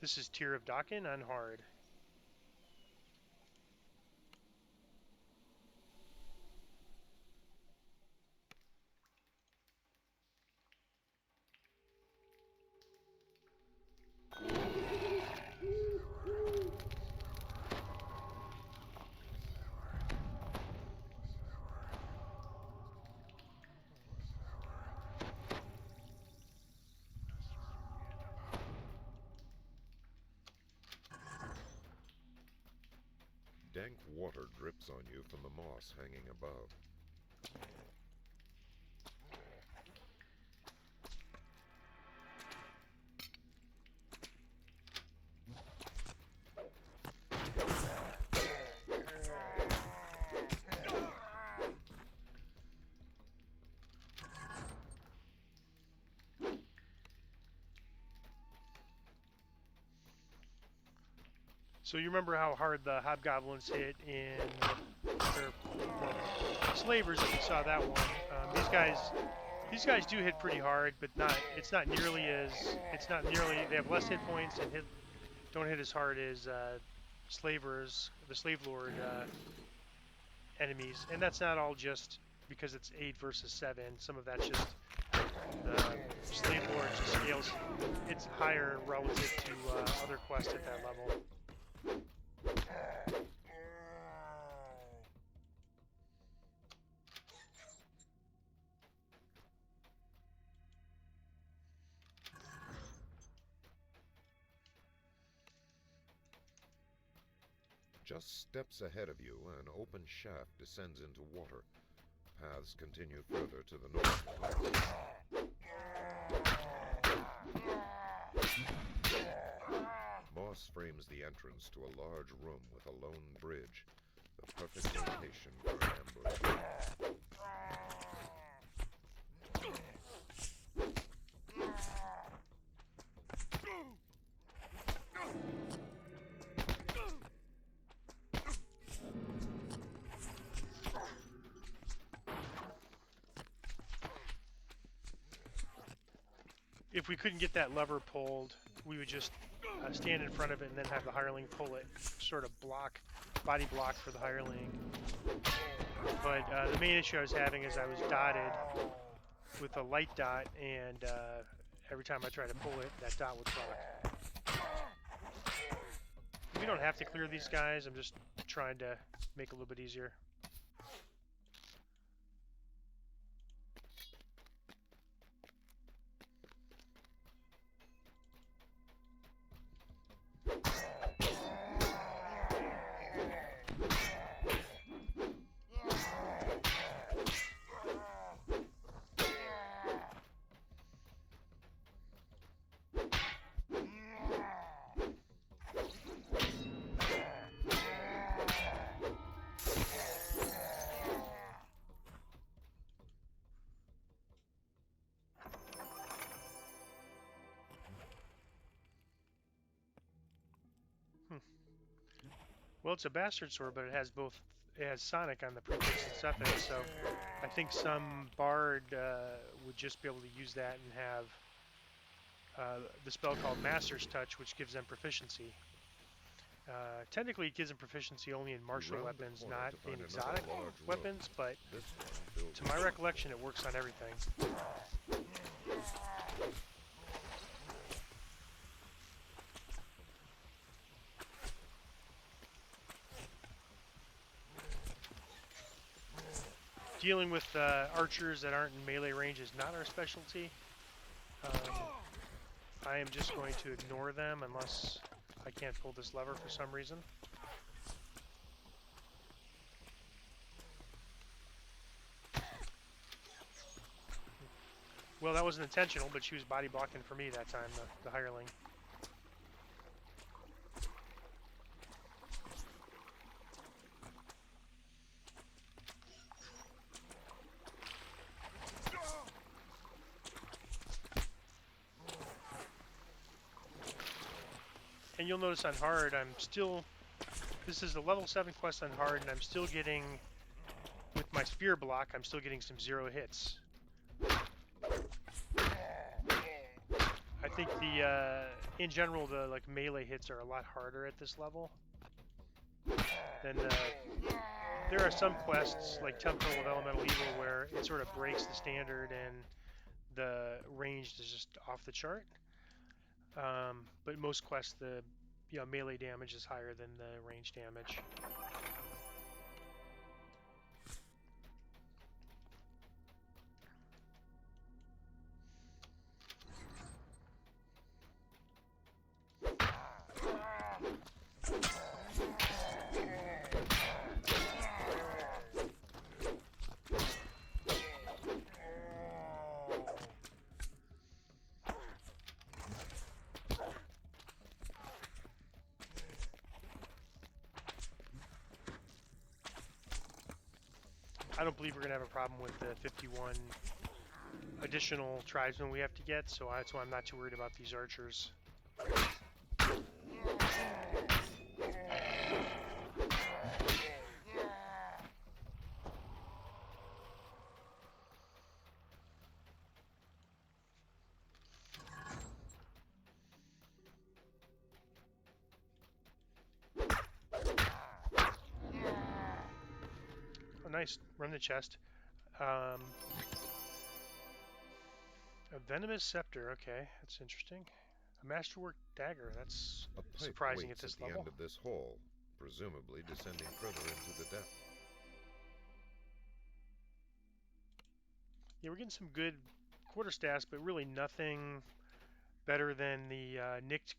This is Tier of Dhakaan on hard. Dank water drips on you from the moss hanging above. So you remember how hard the hobgoblins hit in slavers, if you saw that one. These guys do hit pretty hard, but it's not nearly, they have less hit points and don't hit as hard as slavers, the slave lord enemies. And that's not all just because it's 8 versus 7. Some of that's just the slave lord just scales. It's higher relative to other quests at that level. Just steps ahead of you, an open shaft descends into water. Paths continue further to the north. Moss frames the entrance to a large room with a lone bridge, the perfect location for an ambush. If we couldn't get that lever pulled, we would just stand in front of it and then have the hireling pull it, sort of body block for the hireling. But the main issue I was having is I was dotted with a light dot, and every time I tried to pull it, that dot would proc. We don't have to clear these guys, I'm just trying to make it a little bit easier. Well, it's a bastard sword, but it has Sonic on the prefix and suffix, so I think some bard would just be able to use that and have the spell called Master's Touch, which gives them proficiency. Technically, it gives them proficiency only in martial weapons, not in exotic weapons, but to my recollection, it works on everything. Dealing with archers that aren't in melee range is not our specialty. I am just going to ignore them unless I can't pull this lever for some reason. Well, that wasn't intentional, but she was body blocking for me that time, the hireling. And you'll notice on hard, this is the level 7 quest on hard, and I'm still getting, with my spear block, I'm still getting some 0 hits. I think in general, the like melee hits are a lot harder at this level than there are some quests like Temple of Elemental Evil where it sort of breaks the standard and the range is just off the chart. But most quests, the melee damage is higher than the range damage. I don't believe we're going to have a problem with the 51 additional tribesmen we have to get, so that's why I'm not too worried about these archers. Oh, nice. Run the chest. A venomous scepter. Okay, that's interesting. A masterwork dagger. That's A pipe surprising at waits this at the level. end of this hall, presumably descending further into the depth. Yeah, we're getting some good quarterstaffs, but really nothing better than the nicked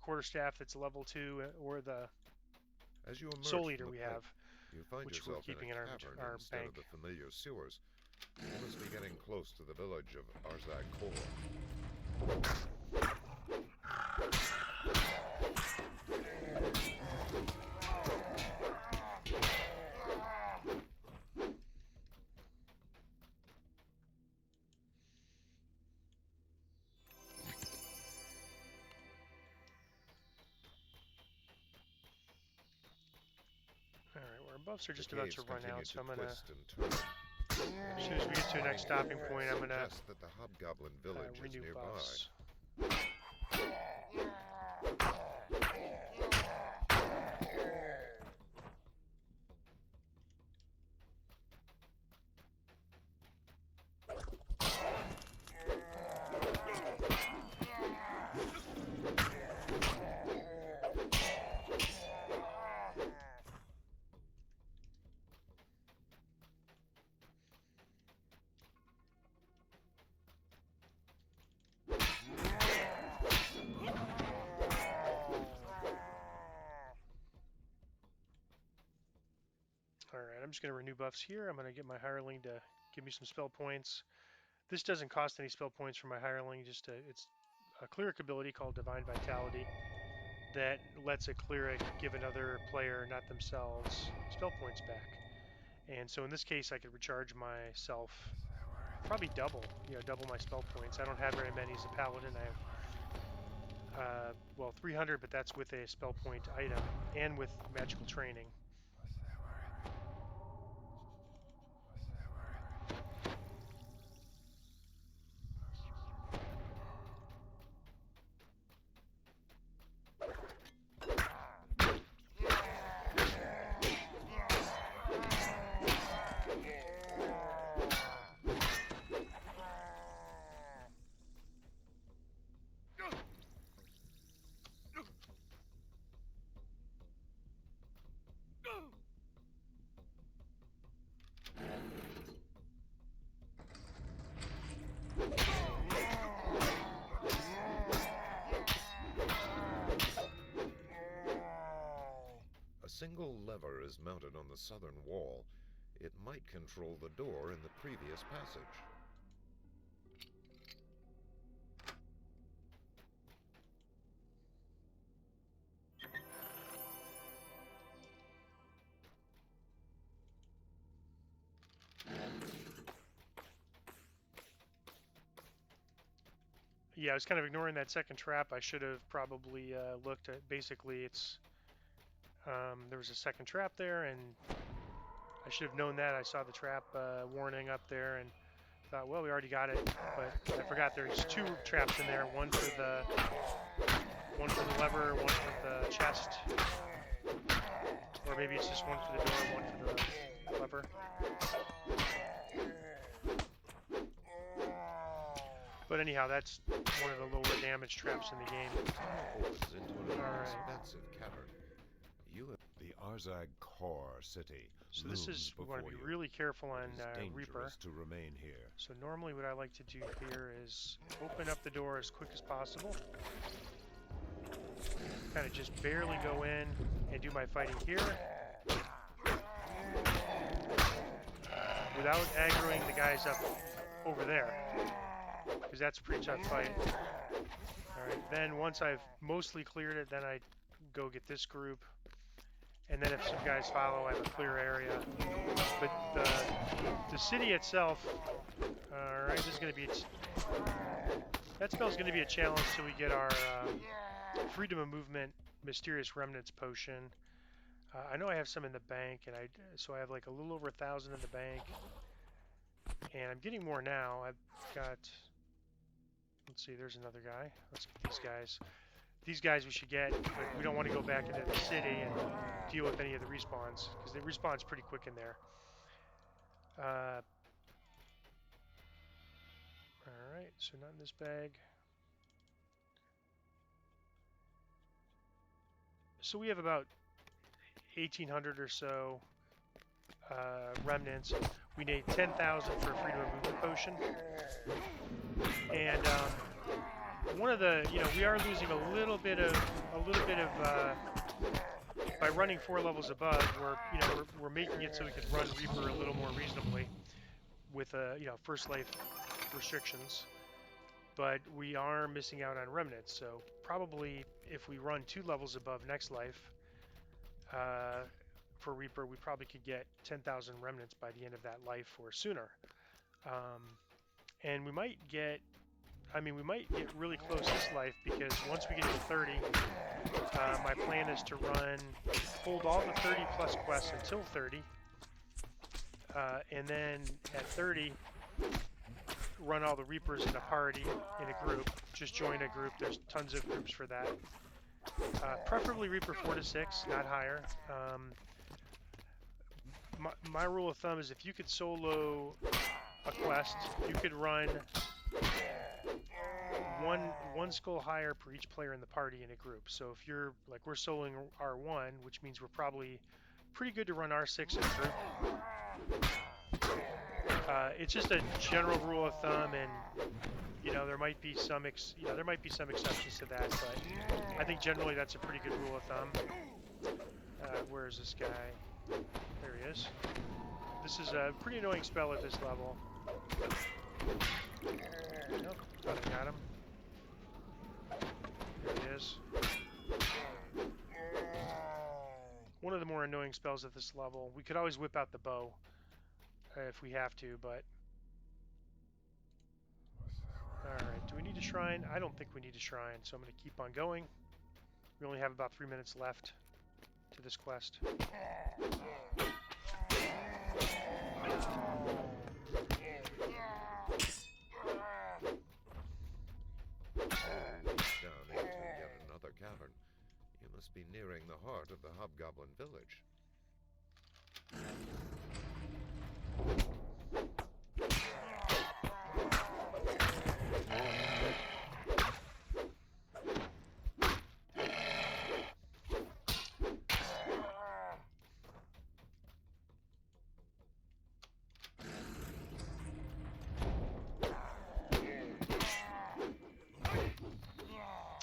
quarterstaff that's level 2 or the As you emerge Soul from Eater the we pipe, have, you find which we're yourself in keeping a in cavern our instead bank. of the familiar sewers. You must be getting close to the village of Arzak Kor. Alright, well, our buffs are just The about to caves run continue out, to so I'm going to, twist and turn. as soon as we get to the next stopping point, I'm going to Suggest that the Hobgoblin village is renew nearby. buffs. Alright, I'm just going to renew buffs here. I'm going to get my hireling to give me some spell points. This doesn't cost any spell points for my hireling, it's a cleric ability called Divine Vitality that lets a cleric give another player, not themselves, spell points back. And so in this case, I could recharge myself probably double my spell points. I don't have very many as a paladin. I have, well, 300, but that's with a spell point item and with magical training. A single lever is mounted on the southern wall. It might control the door in the previous passage. Yeah, I was kind of ignoring that second trap. I should have probably looked at, basically it's, there was a second trap there, and I should have known that. I saw the trap warning up there, and thought, well, we already got it, but I forgot there's 2 traps in there. One for the lever, one for the chest, or maybe it's just one for the door, one for the lever. But anyhow, that's one of the lower damage traps in the game. Opens into an Alright. expansive cavern. You have the Arzag core city. So this is, we want to be really careful on Reaper. To remain here. So normally what I like to do here is open up the door as quick as possible. Kind of just barely go in and do my fighting here. Without aggroing the guys up over there. Because that's a pretty tough fight. Alright, then once I've mostly cleared it, then I go get this group. And then if some guys follow, I have a clear area. But the city itself, alright, this is going to be, that spell's going to be a challenge till we get our Freedom of Movement Mysterious Remnants potion. I know I have some in the bank, and so I have like a little over 1,000 in the bank. And I'm getting more now. I've got, let's see, there's another guy. Let's get these guys. These guys we should get, but we don't want to go back into the city and deal with any of the respawns, because they respawn pretty quick in there. Alright, so not in this bag. So we have about 1,800 or so remnants. We need 10,000 for a Freedom of Movement potion. And one of the, we are losing a little bit of, by running 4 levels above, we're making it so we can run Reaper a little more reasonably with, first life restrictions. But we are missing out on remnants, so probably if we run 2 levels above next life for Reaper, we probably could get 10,000 remnants by the end of that life or sooner. And we might get really close this life, because once we get to 30, my plan is to hold all the 30 plus quests until 30, and then at 30, run all the Reapers in a party, in a group. Just join a group. There's tons of groups for that. Preferably Reaper 4 to 6, not higher. My rule of thumb is if you could solo a quest, you could run one skull higher per each player in the party in a group. So if you're, like, we're soloing R1, which means we're probably pretty good to run R6 in a group. It's just a general rule of thumb, and there might be some exceptions to that, but I think generally that's a pretty good rule of thumb. Where is this guy? There he is. This is a pretty annoying spell at this level. Nope, thought I got him. There he is. One of the more annoying spells at this level. We could always whip out the bow if we have to, but... Alright, do we need a shrine? I don't think we need a shrine, so I'm going to keep on going. We only have about 3 minutes left to this quest. Down into yet another cavern. You must be nearing the heart of the Hobgoblin village.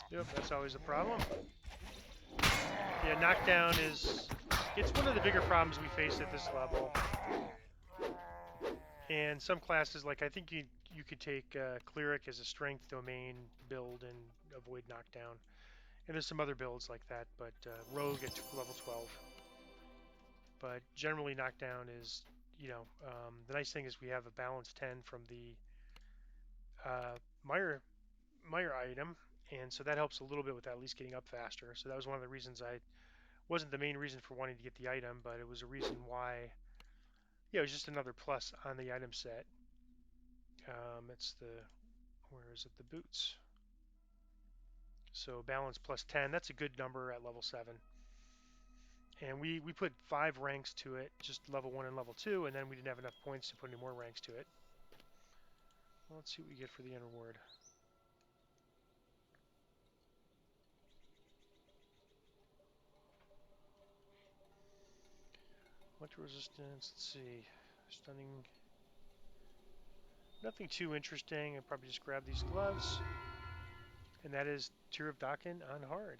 Yep, that's always a problem. Yeah, knockdown it's one of the bigger problems we face at this level. And some classes, like I think you could take Cleric as a strength domain build and avoid knockdown. And there's some other builds like that, but Rogue at level 12. But generally knockdown is, the nice thing is we have a balance 10 from the Meyer item, and so that helps a little bit with at least getting up faster. So that was one of the reasons wasn't the main reason for wanting to get the item, but it was a reason why, it was just another plus on the item set. It's the, where is it? The boots. So balance plus 10. That's a good number at level 7. And we put 5 ranks to it, just level 1 and level 2, and then we didn't have enough points to put any more ranks to it. Well, let's see what we get for the end reward. Electro resistance, let's see. Stunning. Nothing too interesting. I'll probably just grab these gloves. And that is Tear of Dhakaan on hard.